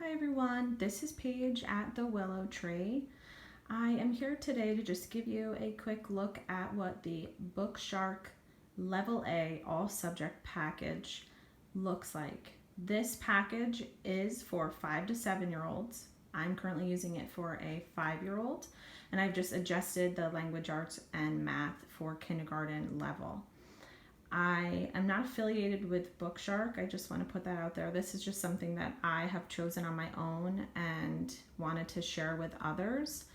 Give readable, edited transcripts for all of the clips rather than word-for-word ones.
Hi everyone, this is Paige at the Willow Tree. I am here today to just give you a quick look at what the Bookshark Level A All Subject package looks like. This package is for 5 to 7-year-olds. I'm currently using it for a 5-year-old, and I've just adjusted the language arts and math for kindergarten level. I am not affiliated with Bookshark. I just want to put that out there. This is just something that I have chosen on my own and wanted to share with others.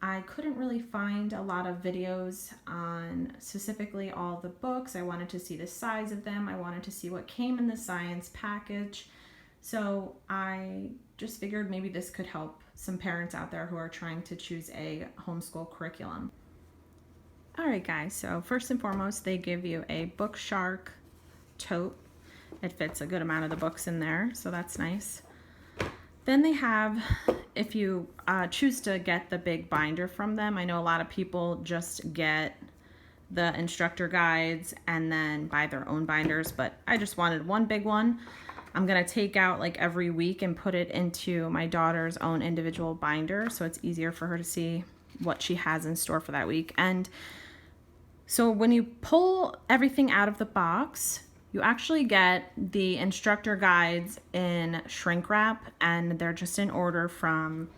I couldn't really find a lot of videos on specifically all the books. I wanted to see the size of them. I wanted to see what came in the science package. So I just figured maybe this could help some parents out there who are trying to choose a homeschool curriculum. Alright guys, so first and foremost they give you a Bookshark tote. It fits a good amount of the books in there, so that's nice. Then they have, if you choose to get the big binder from them, I know a lot of people just get the instructor guides and then buy their own binders, but I just wanted one big one. I'm going to take out like every week and put it into my daughter's own individual binder so it's easier for her to see what she has in store for that week. And so when you pull everything out of the box, you actually get the instructor guides in shrink wrap, and they're just in order from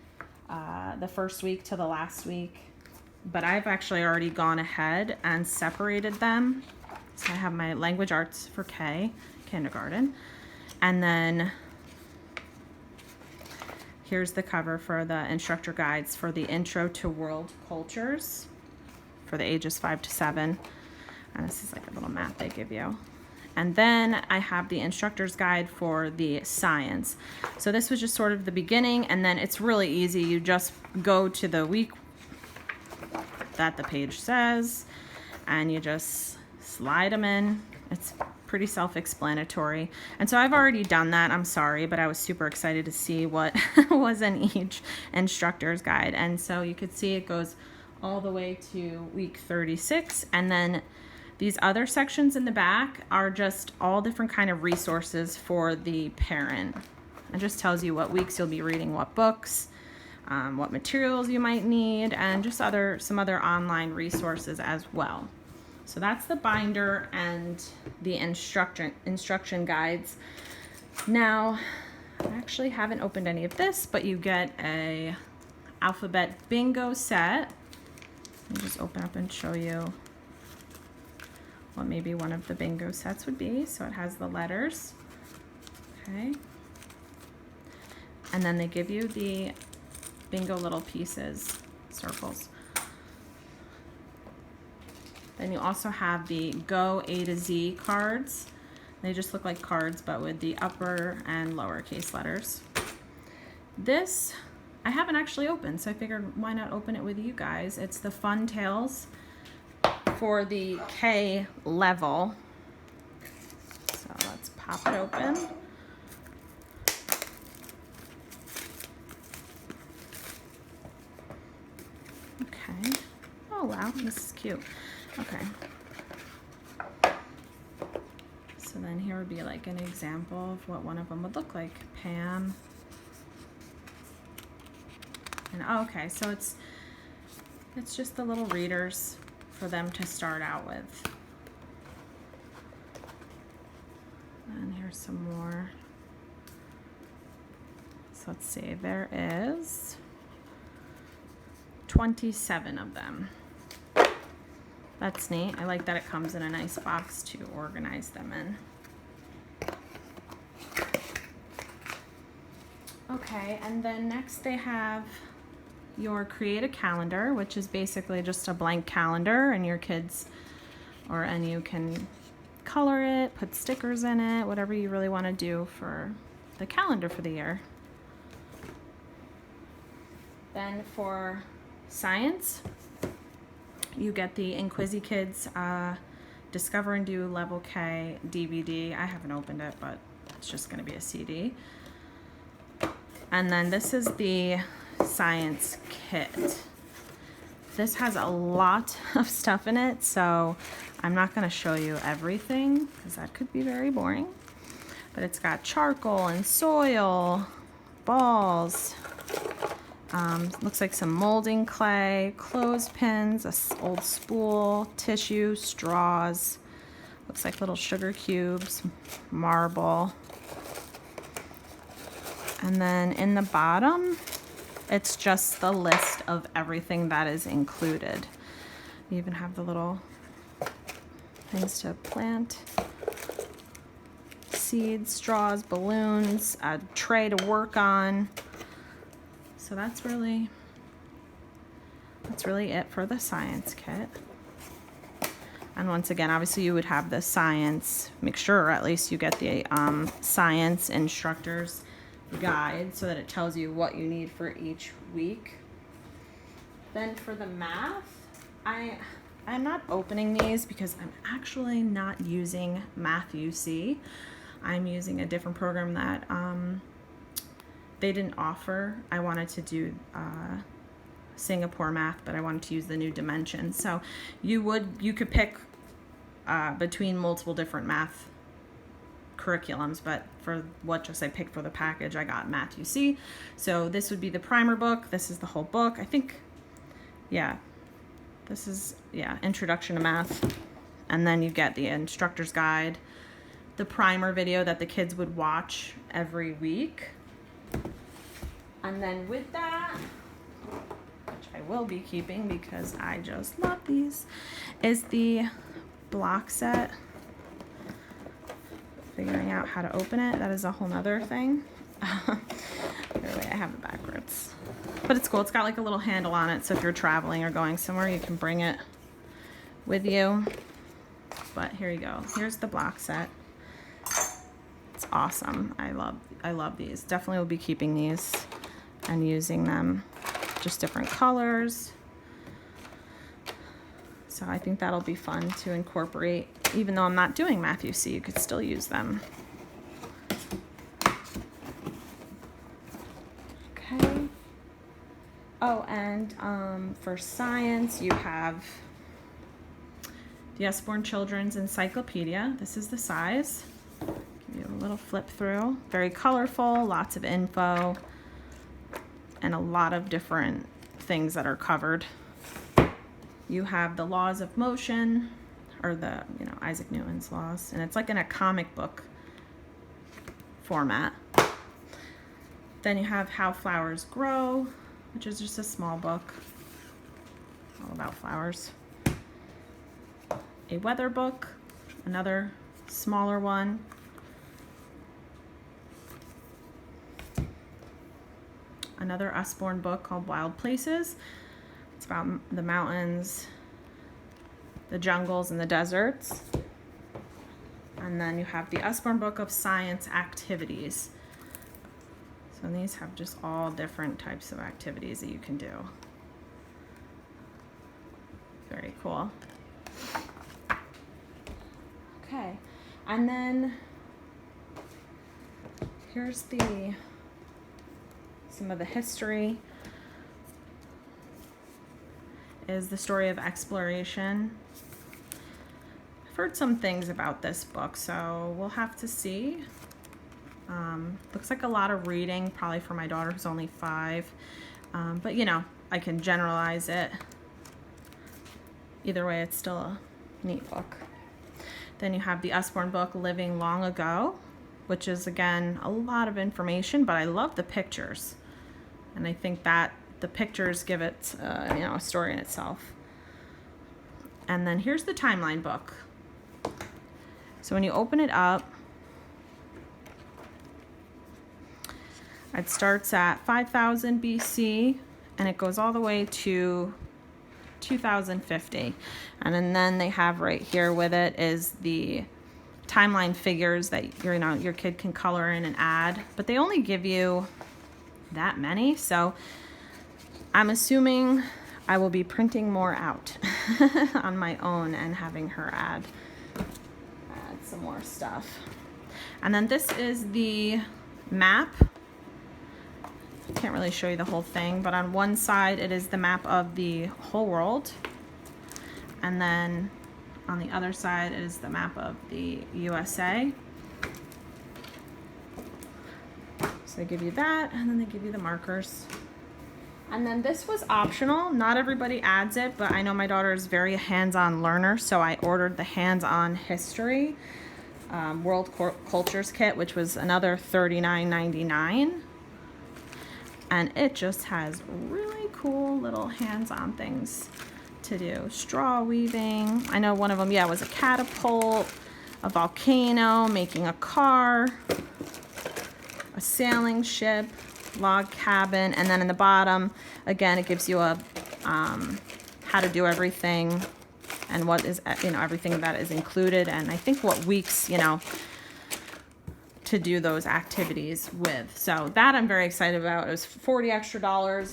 the first week to the last week. But I've actually already gone ahead and separated them. So I have my language arts for K, kindergarten. And then here's the cover for the instructor guides for the Intro to World Cultures for the ages 5 to 7. And this is like a little map they give you. And then I have the instructor's guide for the science. So this was just sort of the beginning, and then it's really easy. You just go to the week that the page says, and you just slide them in. It's pretty self-explanatory. And so I've already done that, I'm sorry, but I was super excited to see what was in each instructor's guide. And so you could see it goes all the way to week 36, and then these other sections in the back are just all different kind of resources for the parent. It just tells you what weeks you'll be reading what books, what materials you might need, and just some other online resources as well. So that's the binder and the instruction guides. Now, I actually haven't opened any of this, but you get a alphabet bingo set. Let me just open up and show you what maybe one of the bingo sets would be. So it has the letters, okay? And then they give you the bingo little pieces, circles. Then you also have the Go A to Z cards. They just look like cards, but with the upper and lowercase letters. This I haven't actually opened, so I figured why not open it with you guys. It's the Fun Tales for the K level. So let's pop it open. Okay. Oh wow, this is cute. Okay. So then here would be like an example of what one of them would look like. Pam. And oh, okay, so it's just the little readers for them to start out with. And here's some more. So let's see, there is 27 of them. That's neat. I like that it comes in a nice box to organize them in. Okay, and then next they have your Create a Calendar, which is basically just a blank calendar, and your kids and you can color it, put stickers in it, whatever you really want to do for the calendar for the year. Then for science, you get the Inquizzy Kids Discover and Do Level K DVD. I haven't opened it, but it's just going to be a CD. And then this is the science kit. This has a lot of stuff in it, so I'm not going to show you everything because that could be very boring. But it's got charcoal and soil, balls. Looks like some molding clay, clothespins, old spool, tissue, straws. Looks like little sugar cubes, marble. And then in the bottom, it's just the list of everything that is included. You even have the little things to plant, seeds, straws, balloons, a tray to work on. So that's really it for the science kit. And once again, obviously you would have the science, make sure at least you get the science instructor's guide so that it tells you what you need for each week. Then for the math, I'm not opening these because I'm actually not using Math UC. I'm using a different program that they didn't offer. I wanted to do Singapore math, but I wanted to use the new dimension. So you could pick between multiple different math curriculums, but for what just I picked for the package, I got Math UC. So this would be the primer book. This is the whole book. I think, yeah, this is, yeah, Introduction to Math. And then you get the instructor's guide, the primer video that the kids would watch every week. And then with that, which I will be keeping because I just love these, is the block set. Figuring out how to open it, that is a whole nother thing. Anyway, I have it backwards. But it's cool, it's got like a little handle on it, so if you're traveling or going somewhere, you can bring it with you. But here you go, here's the block set. It's awesome, I love these. Definitely will be keeping these and using them, just different colors. So I think that'll be fun to incorporate. Even though I'm not doing Math UC, you could still use them. Okay. Oh, and for science, you have the Usborne Children's Encyclopedia. This is the size. Give you a little flip through. Very colorful, lots of info, and a lot of different things that are covered. You have the laws of motion, or the, Isaac Newton's laws, and it's like in a comic book format. Then you have How Flowers Grow, which is just a small book all about flowers. A weather book, another smaller one. Another Usborne book called Wild Places. It's about the mountains, the jungles, and the deserts. And then you have the Usborne Book of Science Activities. So these have just all different types of activities that you can do. Very cool. Okay, and then here's some of the history. Is the story of exploration. I've heard some things about this book, so we'll have to see. Looks like a lot of reading, probably for my daughter who's only 5. But I can generalize it. Either way, it's still a neat book. Then you have the Usborne book, Living Long Ago, which is, again, a lot of information, but I love the pictures. And I think that the pictures give it, a story in itself. And then here's the timeline book. So when you open it up, it starts at 5000 BC and it goes all the way to 2050. And then they have right here with it is the timeline figures that your kid can color in and add, but they only give you that many. So I'm assuming I will be printing more out on my own and having her add some more stuff. And then this is the map. I can't really show you the whole thing, but on one side it is the map of the whole world, and then on the other side is the map of the USA. So So they give you that, and then they give you the markers. And then this was optional. Not everybody adds it, but I know my daughter is very hands-on learner, so I ordered the hands-on history World Cultures kit, which was another $39.99. And it just has really cool little hands-on things to do. Straw weaving. I know one of them, was a catapult, a volcano, making a car, a sailing ship, log cabin, and then in the bottom, again, it gives you a how to do everything and what is, everything that is included, and I think what weeks, to do those activities with. So that I'm very excited about. It was $40 extra,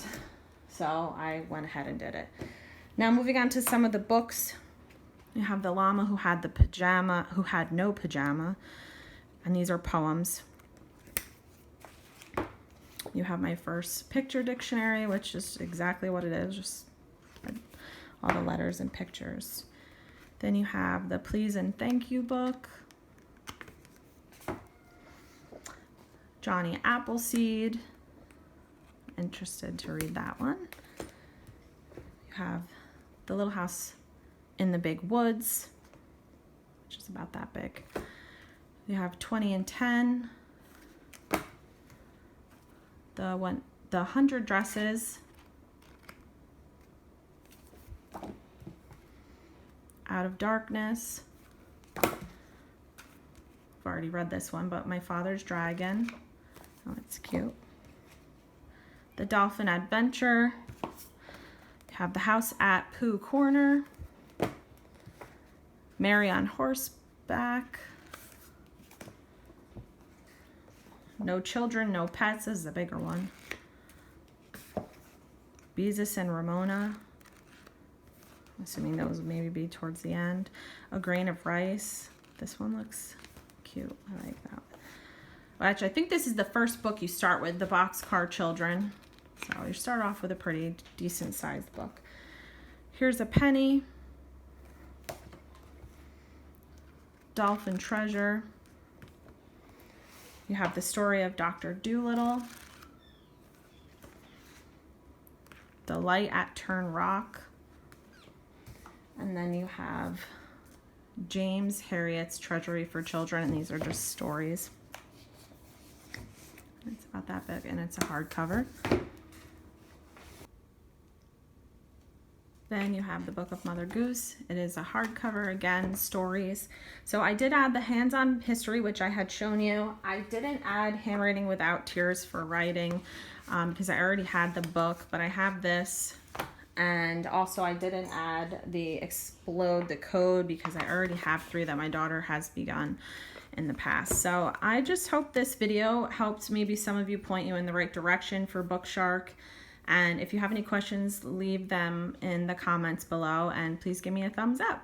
so I went ahead and did it. Now moving on to some of the books. You have the llama who had no pajama, and these are poems. You have my first picture dictionary, which is exactly what it is, just all the letters and pictures. Then you have the Please and Thank You book. Johnny Appleseed. Interested to read that one. You have The Little House in the Big Woods, which is about that big. You have 20 and 10. The 100 Dresses. Out of Darkness. I've already read this one, but My Father's Dragon. Oh, it's cute. The Dolphin Adventure. You have The House at Pooh Corner. Mary on Horseback. No Children, No Pets. This is a bigger one. Beezus and Ramona. I'm assuming those would maybe be towards the end. A Grain of Rice. This one looks cute. I like that. Well, actually, I think this is the first book you start with, The Boxcar Children. So you start off with a pretty decent sized book. Here's a Penny. Dolphin Treasure. You have The Story of Dr. Dolittle. The Light at Turn Rock. And then you have James Herriot's Treasury for Children, and these are just stories. It's about that big, and it's a hardcover. Then you have the Book of Mother Goose. It is a hardcover, again, stories. So I did add the hands-on history, which I had shown you. I didn't add Handwriting Without Tears for writing because I already had the book, but I have this. And also I didn't add the Explode the Code because I already have 3 that my daughter has begun in the past. So I just hope this video helped maybe some of you, point you in the right direction for Bookshark. And if you have any questions, leave them in the comments below, and please give me a thumbs up.